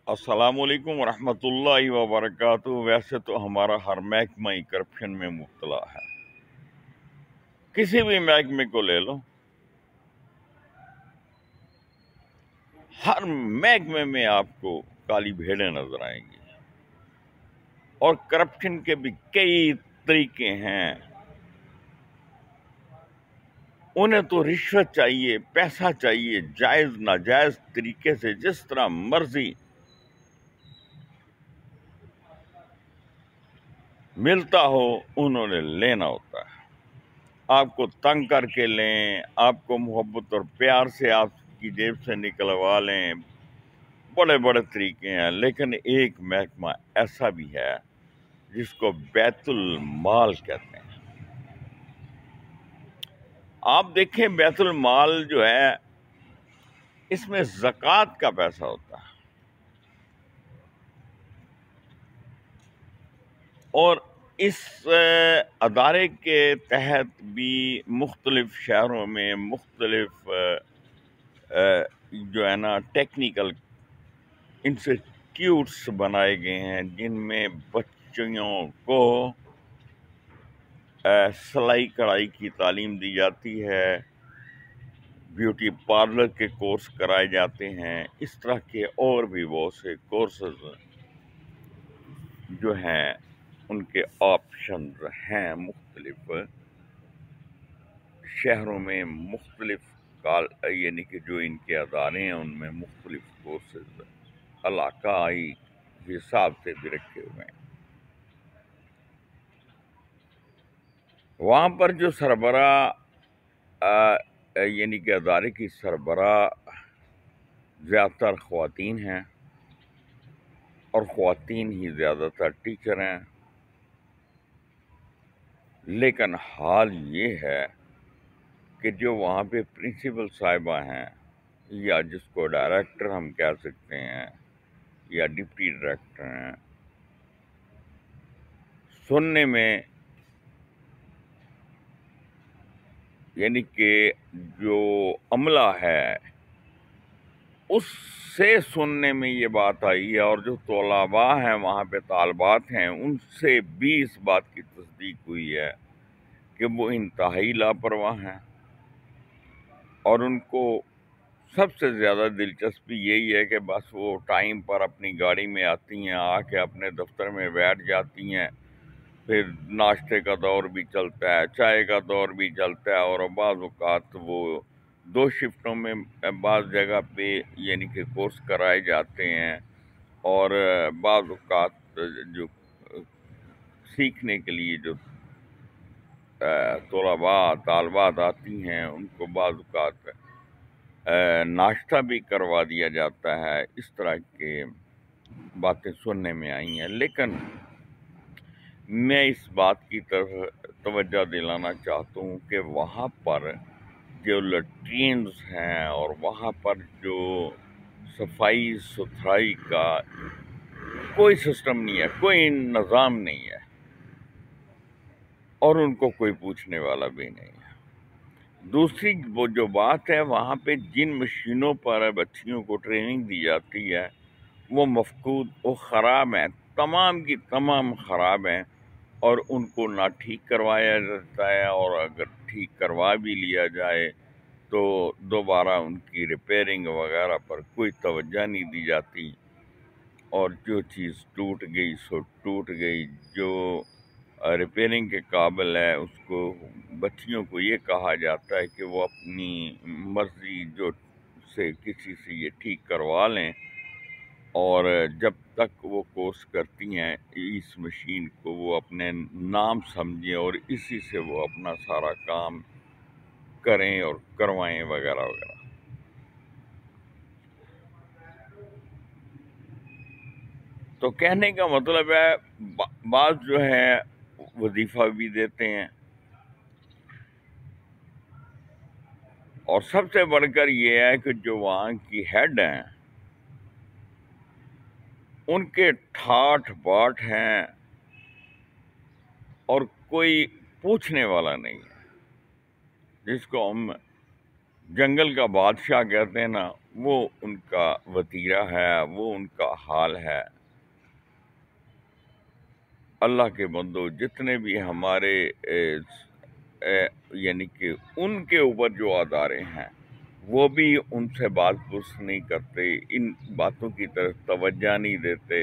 अस्सलामुअलैकुम वरहमतुल्लाहि वबरकातुहू। वैसे तो हमारा हर महकमा ही करप्शन में मुब्तला है। किसी भी महकमे को ले लो, हर महकमे में आपको काली भेड़ें नजर आएंगी। और करप्शन के भी कई तरीके हैं। उन्हें तो रिश्वत चाहिए, पैसा चाहिए, जायज नाजायज तरीके से जिस तरह मर्जी मिलता हो उन्होंने लेना होता है। आपको तंग करके लें, आपको मोहब्बत और प्यार से आपकी जेब से निकलवा लें, बड़े बड़े तरीके हैं। लेकिन एक महकमा ऐसा भी है जिसको बैतुल माल कहते हैं। आप देखें, बैतुल माल जो है, इसमें ज़कात का पैसा होता है। और इस अदारे के तहत भी मुख्तलिफ शहरों में मुख्तलिफ जो है ना टेक्निकल इंस्टीट्यूट्स बनाए गए हैं, जिनमें बच्चियों को सिलाई कढ़ाई की तालीम दी जाती है, ब्यूटी पार्लर के कोर्स कराए जाते हैं। इस तरह के और भी बहुत से कोर्सेज जो हैं, उनके ऑप्शन हैं मुख्तलिफ शहरों में। मुख्तलिफ यानी कि जो इनके अदारे हैं उनमें मुख्तलिफ कोर्सेज इलाकाई हिसाब से भी रखे हुए हैं। वहाँ पर जो सरबरा यानी कि अदारे की सरबरा ज़्यादातर ख़वातीन हैं, और ख़वातीन ही ज़्यादातर टीचर हैं। लेकिन हाल ये है कि जो वहाँ पे प्रिंसिपल साहिबा हैं, या जिसको डायरेक्टर हम कह सकते हैं, या डिप्टी डायरेक्टर हैं, सुनने में यानी कि जो अमला है उससे सुनने में ये बात आई है, और जो तलबा हैं वहाँ पे तालबात हैं, उनसे भी इस बात की तस्दीक हुई है कि वो इंतहाई लापरवाह हैं। और उनको सबसे ज़्यादा दिलचस्पी यही है कि बस वो टाइम पर अपनी गाड़ी में आती हैं, आके अपने दफ्तर में बैठ जाती हैं, फिर नाश्ते का दौर भी चलता है, चाय का दौर भी चलता है, और बाज़ औक़ात वो 2 शिफ्टों में बाज़ जगह पे यानी कि कोर्स कराए जाते हैं। और बाज़ औक़ात जो सीखने के लिए जो तलबा तालबात आती हैं, उनको बाज़ औक़ात नाश्ता भी करवा दिया जाता है। इस तरह के बातें सुनने में आई हैं। लेकिन मैं इस बात की तरफ तवज्जो दिलाना चाहता हूँ कि वहाँ पर जो लैट्रीन्स हैं और वहाँ पर जो सफाई सुथराई का कोई सिस्टम नहीं है, कोई निज़ाम नहीं है, और उनको कोई पूछने वाला भी नहीं है। दूसरी वो जो बात है, वहाँ पे जिन मशीनों पर बच्चियों को ट्रेनिंग दी जाती है वो मफकूद, वो ख़राब हैं, तमाम की तमाम ख़राब हैं, और उनको ना ठीक करवाया जाता है, और अगर ठीक करवा भी लिया जाए तो दोबारा उनकी रिपेयरिंग वगैरह पर कोई तवज्जो नहीं दी जाती। और जो चीज़ टूट गई सो टूट गई, जो रिपेयरिंग के काबिल है उसको बच्चियों को ये कहा जाता है कि वो अपनी मर्ज़ी जो से किसी से ये ठीक करवा लें, और जब तक वो कोर्स करती हैं इस मशीन को वो अपने नाम समझें, और इसी से वो अपना सारा काम करें और करवाएं वगैरह वगैरह। तो कहने का मतलब है, बाज़ जो है वजीफ़ा भी देते हैं, और सबसे बढ़कर ये है कि जो वहाँ की हेड हैं उनके ठाठ बाट हैं, और कोई पूछने वाला नहीं है, जिसको हम جنگل کا بادشاہ کہتے ہیں نا، وہ ان کا وتیرہ ہے، وہ ان کا حال ہے۔ اللہ کے بندو، جتنے بھی ہمارے یعنی کہ ان کے اوپر جو ادارے ہیں، وہ بھی ان سے بات پرس نہیں کرتے، ان باتوں کی طرف توجہ نہیں دیتے،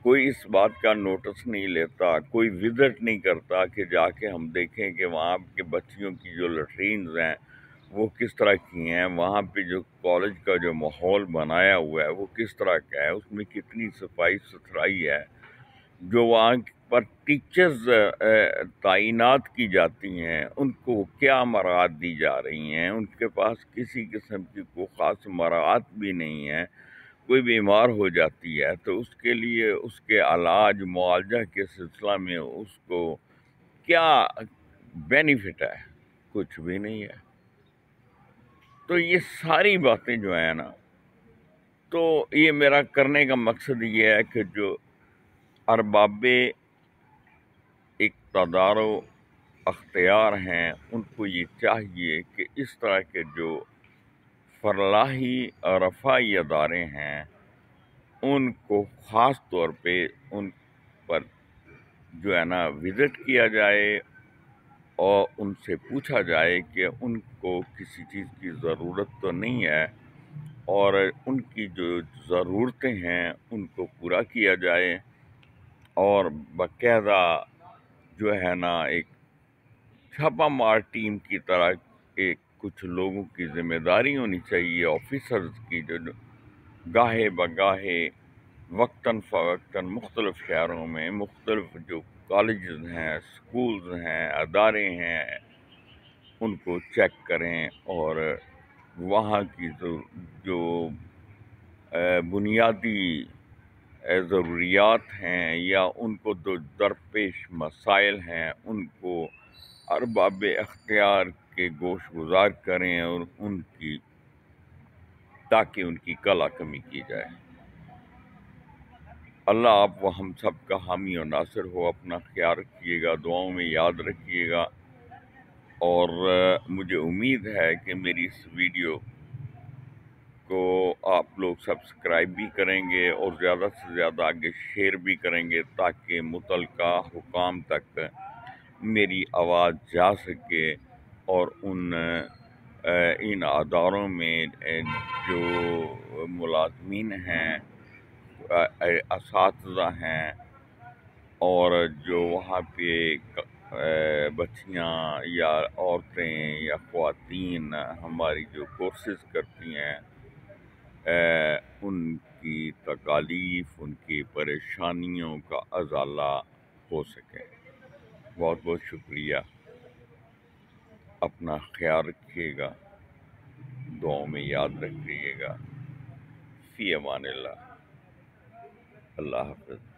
کوئی اس بات کا نوٹس نہیں لیتا، کوئی وزٹ نہیں کرتا کہ جا کے ہم دیکھیں کہ وہاں کے بچیوں کی جو لٹرینز ہیں وہ کس طرح کی ہیں، وہاں پہ جو کالج کا جو ماحول بنایا ہوا ہے وہ کس طرح کا ہے، اس میں کتنی صفائی ستھرائی ہے، جو وہاں پر ٹیچرز تعینات کی جاتی ہیں ان کو کیا مراعات دی جا رہی ہیں، ان کے پاس کسی قسم کی کوئی خاص مراعات بھی نہیں ہے۔ کوئی بیمار ہو جاتی ہے تو اس کے لیے اس کے علاج معالجہ کے سلسلہ میں اس کو کیا بینیفٹ ہے؟ کچھ بھی نہیں ہے۔ تو یہ ساری باتیں جو ہیں نا، تو یہ میرا کرنے کا مقصد یہ ہے کہ جو ارباب اقتدار و اختیار ہیں ان کو یہ چاہیے کہ اس طرح کے جو فلاحی اور رفاہی ادارے ہیں ان کو خاص طور پہ ان پر جو ہے نا وزٹ کیا جائے اور ان سے پوچھا جائے کہ ان کو کسی چیز کی ضرورت تو نہیں ہے، اور ان کی جو ضرورتیں ہیں ان کو پورا کیا جائے، اور باقاعدہ جو ہے نا ایک چھاپا مار ٹیم کی طرح ایک کچھ لوگوں کی ذمہ داری ہونی چاہیے، آفیسرز کی، جو گاہے بگاہے وقتاً فوقتاً مختلف شہروں میں مختلف جو کالجز ہیں، سکولز ہیں، ادارے ہیں، ان کو چیک کریں، اور وہاں کی جو بنیادی ضروریات ہیں یا ان کو جو درپیش مسائل ہیں ان کو ارباب اختیار کے گوش گزار کریں، اور ان کی تاکہ ان کی کلا کمی کی جائے۔ اللہ آپ و ہم سب کا حامی و ناصر ہو۔ اپنا خیال رکھیے گا، دعاؤں میں یاد رکھیے گا، اور مجھے امید ہے کہ میری اس ویڈیو کو آپ لوگ سبسکرائب بھی کریں گے اور زیادہ سے زیادہ آگے شیئر بھی کریں گے تاکہ متعلقہ حکام تک میری آواز جا سکے، اور ان اداروں میں جو ملازمین ہیں، اساتذہ ہیں، اور جو وہاں پہ بچیاں یا عورتیں یا خواتین ہماری جو کورسز کرتی ہیں، ان کی تکالیف، ان کی پریشانیوں کا ازالہ ہو سکے۔ بہت بہت شکریہ۔ اپنا خیال رکھیے گا، دعاؤں میں یاد رکھیے گا۔ فی امان اللہ۔ اللہ حافظ۔